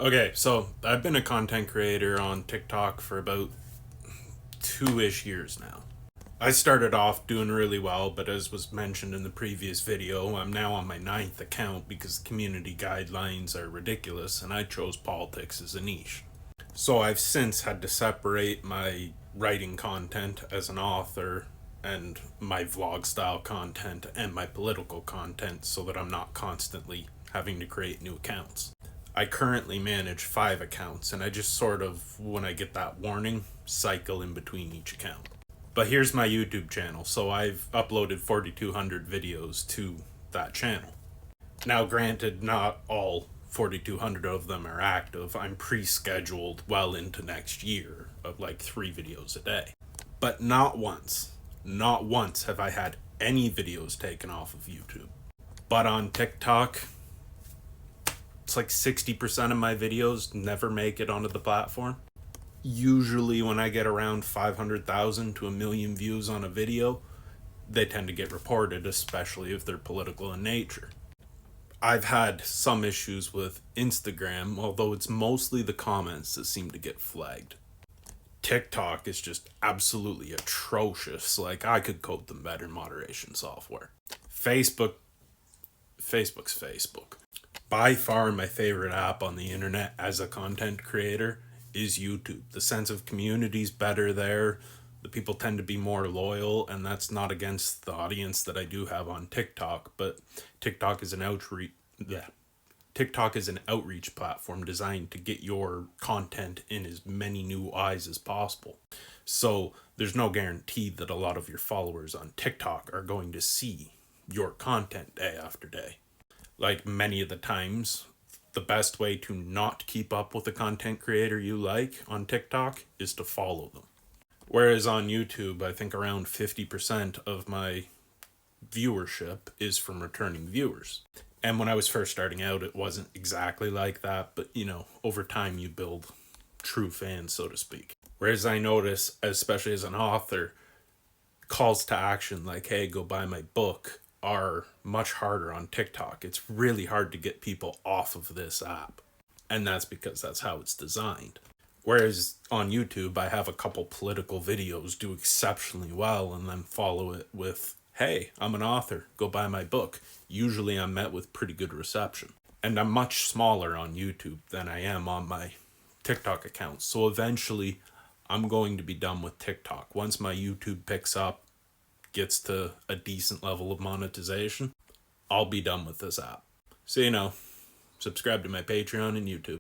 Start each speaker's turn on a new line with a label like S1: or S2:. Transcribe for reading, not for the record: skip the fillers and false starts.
S1: Okay, so I've been a content creator on TikTok for about 2-ish years now. I started off doing really well, but as was mentioned in the previous video, I'm now on my ninth account because community guidelines are ridiculous and I chose politics as a niche. So I've since had to separate my writing content as an author and my vlog style content and my political content so that I'm not constantly having to create new accounts. I currently manage 5 accounts, and I just sort of, when I get that warning, cycle in between each account. But here's my YouTube channel. So I've uploaded 4,200 videos to that channel. Now, granted, not all 4,200 of them are active. I'm pre-scheduled well into next year of like 3 videos a day. But not once have I had any videos taken off of YouTube. But on TikTok, it's like 60% of my videos never make it onto the platform. Usually when I get around 500,000 to a million views on a video, they tend to get reported, especially if they're political in nature. I've had some issues with Instagram, although it's mostly the comments that seem to get flagged. TikTok is just absolutely atrocious. Like, I could code them better moderation software. Facebook's Facebook. By far my favorite app on the internet as a content creator is YouTube. The sense of community is better there. The people tend to be more loyal, and that's not against the audience that I do have on TikTok, but TikTok is an outreach platform designed to get your content in as many new eyes as possible. So there's no guarantee that a lot of your followers on TikTok are going to see your content day after day. Like, many of the times, the best way to not keep up with a content creator you like on TikTok is to follow them. Whereas on YouTube, I think around 50% of my viewership is from returning viewers. And when I was first starting out, it wasn't exactly like that, but over time you build true fans, so to speak. Whereas I notice, especially as an author, calls to action like, hey, go buy my book, are much harder on TikTok. It's really hard to get people off of this app. And that's because that's how it's designed. Whereas on YouTube, I have a couple political videos do exceptionally well and then follow it with, hey, I'm an author, go buy my book. Usually I'm met with pretty good reception. And I'm much smaller on YouTube than I am on my TikTok account. So eventually I'm going to be done with TikTok. Once my YouTube picks up, gets to a decent level of monetization, I'll be done with this app. So, subscribe to my Patreon and YouTube.